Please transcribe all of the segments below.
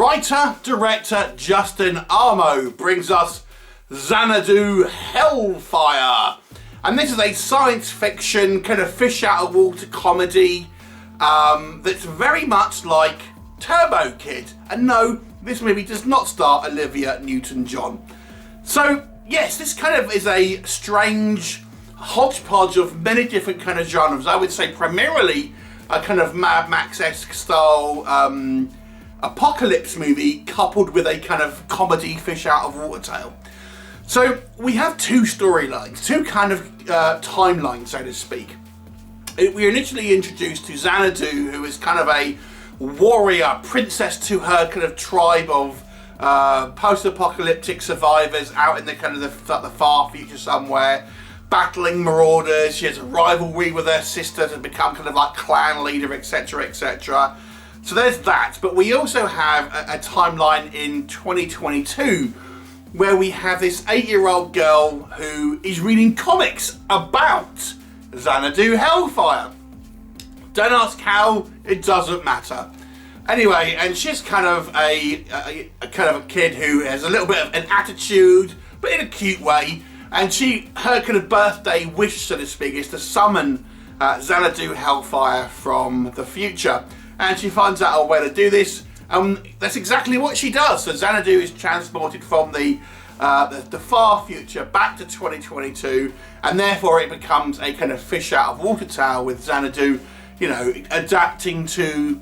Writer, director Justin Armo brings us Xanadu Hellfire. And this is a science fiction kind of fish out of water comedy that's very much like Turbo Kid. And no, this movie does not star Olivia Newton-John. So yes, this kind of is a strange hodgepodge of many different kind of genres. I would say primarily a kind of Mad Max-esque style apocalypse movie coupled with a kind of comedy fish out of water tale. So we have two storylines, two kind of timelines, so to speak. We're initially introduced to Xanadu, who is kind of a warrior, princess to her kind of tribe of post-apocalyptic survivors out in the kind of the far future somewhere, battling marauders. She has a rivalry with her sister to become kind of like clan leader, etc., etc. So there's that. But we also have a timeline in 2022 where we have this 8-year-old girl who is reading comics about Xanadu Hellfire. Don't ask how, it doesn't matter. Anyway, and she's kind of a kid who has a little bit of an attitude, but in a cute way. And her kind of birthday wish, so to speak, is to summon Xanadu Hellfire from the future. And she finds out a way to do this. That's exactly what she does. So Xanadu is transported from the far future back to 2022, and therefore it becomes a kind of fish out of water tale with Xanadu, you know, adapting to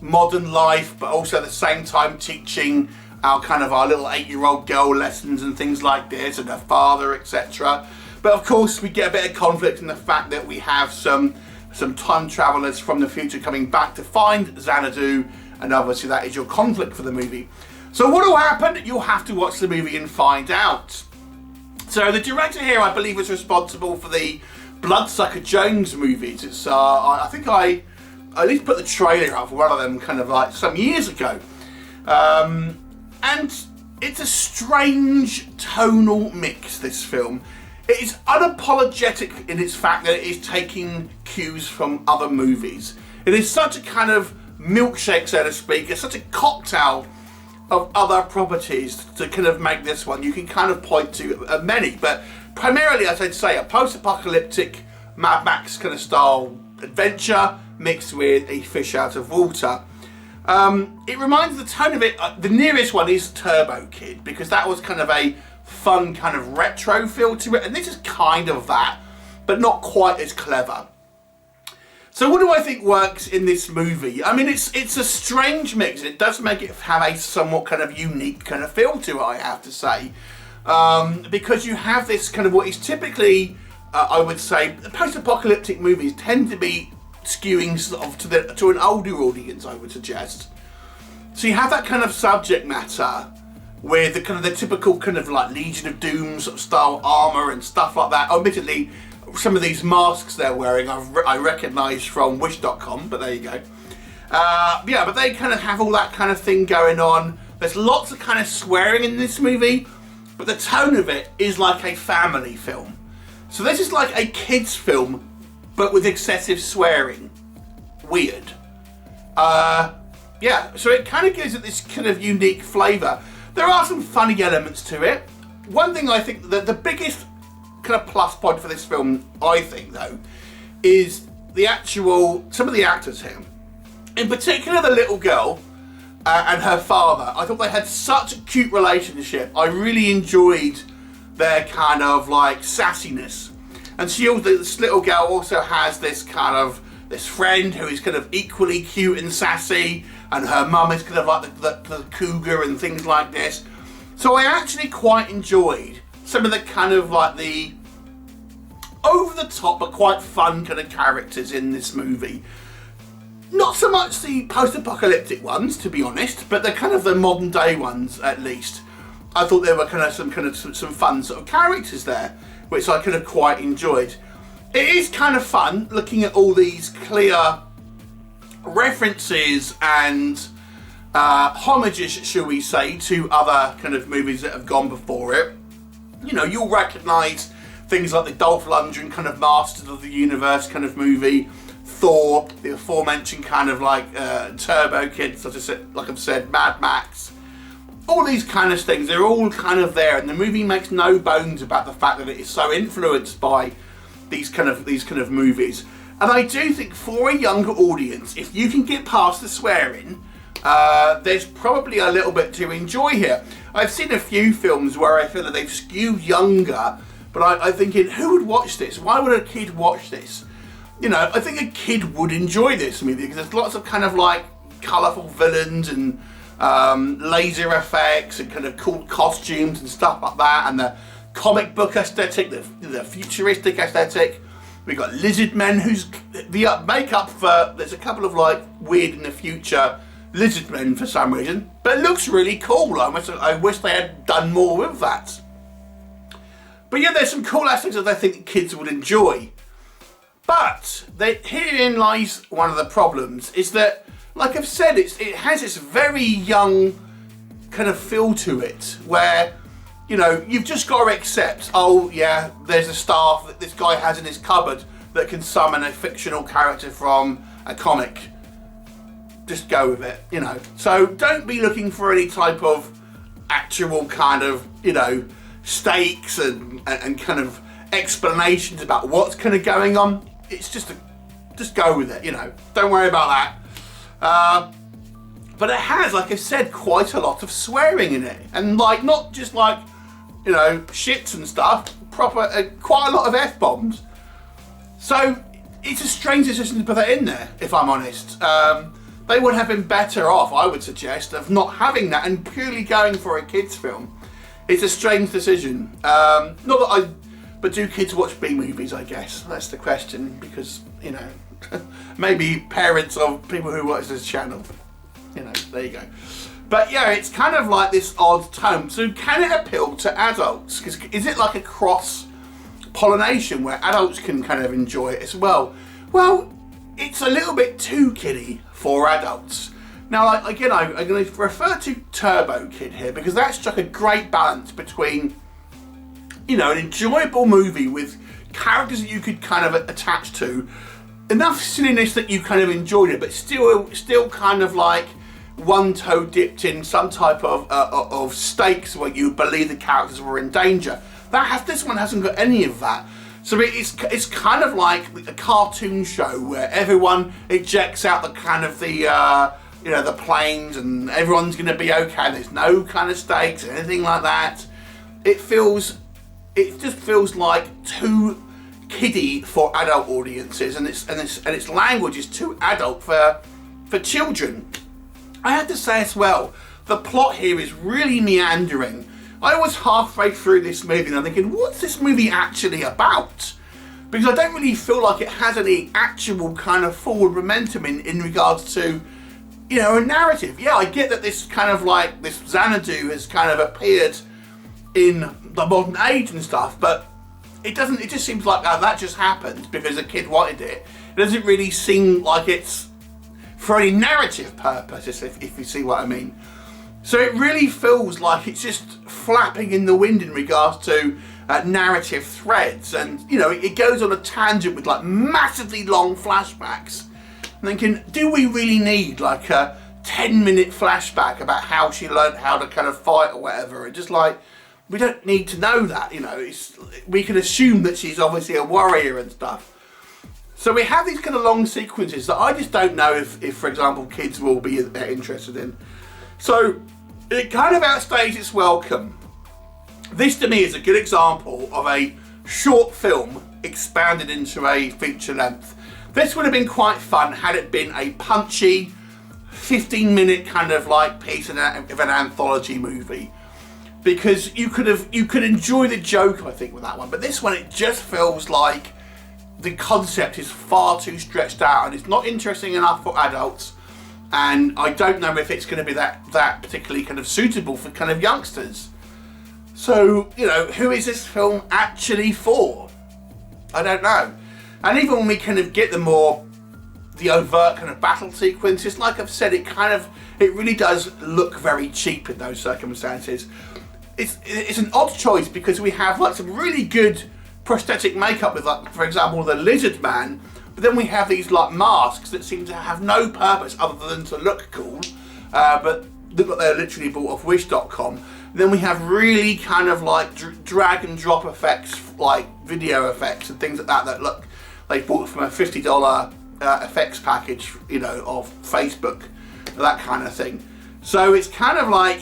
modern life, but also at the same time teaching our little 8-year-old girl lessons and things like this, and her father, etc. But of course, we get a bit of conflict in the fact that we have some time travelers from the future coming back to find Xanadu. And obviously that is your conflict for the movie. So what will happen? You'll have to watch the movie and find out. So the director here, I believe, is responsible for the Bloodsucker Jones movies. It's I think I at least put the trailer up for one of them kind of like some years ago. And it's a strange tonal mix, this film. It is unapologetic in its fact that it is taking cues from other movies. It is such a kind of milkshake, so to speak. It's such a cocktail of other properties to kind of make this one. You can kind of point to many, but primarily, as I'd say, a post-apocalyptic Mad Max kind of style adventure mixed with a fish out of water. It reminds the tone of it, the nearest one is Turbo Kid, because that was kind of a fun kind of retro feel to it, and this is kind of that, but not quite as clever. So what do I think works in this movie? I mean, it's a strange mix. It does make it have a somewhat kind of unique kind of feel to it, I have to say. Because you have this kind of what is typically, I would say, post-apocalyptic movies tend to be skewing sort of to an older audience, I would suggest. So you have that kind of subject matter with the kind of the typical kind of like Legion of Doom sort of style armour and stuff like that. Admittedly, some of these masks they're wearing I recognise from Wish.com, but there you go. Yeah, but they kind of have all that kind of thing going on. There's lots of kind of swearing in this movie, but the tone of it is like a family film. So this is like a kids film, but with excessive swearing. Weird. Yeah, so it kind of gives it this kind of unique flavour. There are some funny elements to it. One thing I think that the biggest kind of plus point for this film, I think though, is some of the actors here. In particular, the little girl and her father. I thought they had such a cute relationship. I really enjoyed their kind of like sassiness. And this little girl also has this friend who is kind of equally cute and sassy, and her mum is kind of like the cougar and things like this. So I actually quite enjoyed some of the kind of like the over the top but quite fun kind of characters in this movie. Not so much the post-apocalyptic ones, to be honest, but the kind of the modern day ones at least. I thought there were some fun sort of characters there, which I kind of quite enjoyed. It is kind of fun looking at all these clear references and homages, shall we say, to other kind of movies that have gone before it. You know, you'll recognise things like the Dolph Lundgren kind of Masters of the Universe kind of movie, Thor, the aforementioned kind of like Turbo Kid, such as like I've said, Mad Max. All these kind of things, they're all kind of there, and the movie makes no bones about the fact that it is so influenced by these kind of movies. And I do think for a younger audience, if you can get past the swearing, there's probably a little bit to enjoy here. I've seen a few films where I feel that they've skewed younger, but I'm thinking, who would watch this? Why would a kid watch this? You know, I think a kid would enjoy this movie because there's lots of kind of like colourful villains and laser effects and kind of cool costumes and stuff like that, and the comic book aesthetic, the futuristic aesthetic. We've got lizard men who's the makeup for, there's a couple of like weird in the future lizard men for some reason, but it looks really cool. I wish they had done more with that. But yeah, there's some cool aspects that I think kids would enjoy. But herein lies one of the problems, is that, like I've said, it has this very young kind of feel to it, where, you know, you've just got to accept, oh yeah, there's a staff that this guy has in his cupboard that can summon a fictional character from a comic. Just go with it, you know. So don't be looking for any type of actual kind of, you know, stakes and kind of explanations about what's kind of going on. It's just go with it, you know. Don't worry about that. But it has, like I said, quite a lot of swearing in it, and like not just like, you know, shits and stuff. Proper, quite a lot of f-bombs. So it's a strange decision to put that in there, if I'm honest. They would have been better off, I would suggest, of not having that and purely going for a kids' film. It's a strange decision. But do kids watch B movies? I guess that's the question, because, you know, maybe parents of people who watch this channel. You know, there you go. But yeah, it's kind of like this odd tone. So can it appeal to adults? Is it like a cross-pollination where adults can kind of enjoy it as well? Well, it's a little bit too kiddie for adults. Now, like, again, I'm going to refer to Turbo Kid here because that struck a great balance between, you know, an enjoyable movie with characters that you could kind of attach to, enough silliness that you kind of enjoyed it, but still kind of like one toe dipped in some type of stakes where you believe the characters were in danger. This one hasn't got any of that. So it's kind of like a cartoon show where everyone ejects out the kind of the planes and everyone's going to be okay. There's no kind of stakes or anything like that. It just feels like too kiddie for adult audiences, and its language is too adult for children. I have to say as well, the plot here is really meandering. I was halfway through this movie and I'm thinking, what's this movie actually about? Because I don't really feel like it has any actual kind of forward momentum in regards to, you know, a narrative. Yeah, I get that this kind of like, this Xanadu has kind of appeared in the modern age and stuff, but it just seems like that just happened because a kid wanted it. It doesn't really seem like it's for any narrative purpose, if you see what I mean. So it really feels like it's just flapping in the wind in regards to narrative threads, and you know, it goes on a tangent with like massively long flashbacks. I'm thinking, do we really need like a 10-minute flashback about how she learned how to kind of fight or whatever? And just like, we don't need to know that, you know. We can assume that she's obviously a warrior and stuff. So we have these kind of long sequences that I just don't know if for example, kids will be interested in. So it kind of outstays its welcome. This to me is a good example of a short film expanded into a feature length. This would have been quite fun had it been a punchy 15-minute kind of like piece of an anthology movie, because you could enjoy the joke, I think, with that one. But this one, it just feels like the concept is far too stretched out and it's not interesting enough for adults, and I don't know if it's going to be that particularly kind of suitable for kind of youngsters. So, you know, who is this film actually for? I don't know. And even when we kind of get the overt kind of battle sequences, like I've said, it really does look very cheap in those circumstances. It's an odd choice because we have like some really good prosthetic makeup with, like, for example, the lizard man But then we have these like masks that seem to have no purpose other than to look cool, but look like they're literally bought off Wish.com. Then we have really kind of like drag and drop effects, like video effects and things like that that look they bought from a $50 effects package, you know, of Facebook, that kind of thing. So it's kind of like,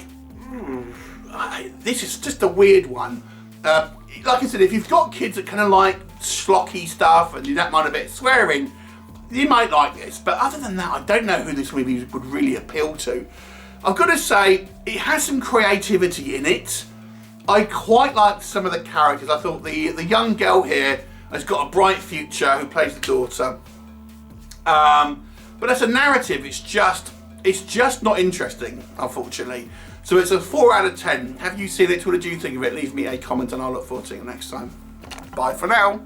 this is just a weird one. Like I said, if you've got kids that kind of like schlocky stuff and you don't mind a bit of swearing, you might like this. But other than that, I don't know who this movie would really appeal to. I've got to say, it has some creativity in it. I quite liked some of the characters. I thought the young girl here has got a bright future, who plays the daughter. But as a narrative, it's just not interesting, unfortunately. So it's a 4 out of 10. Have you seen it? What did you think of it? Leave me a comment and I'll look forward to it next time. Bye for now.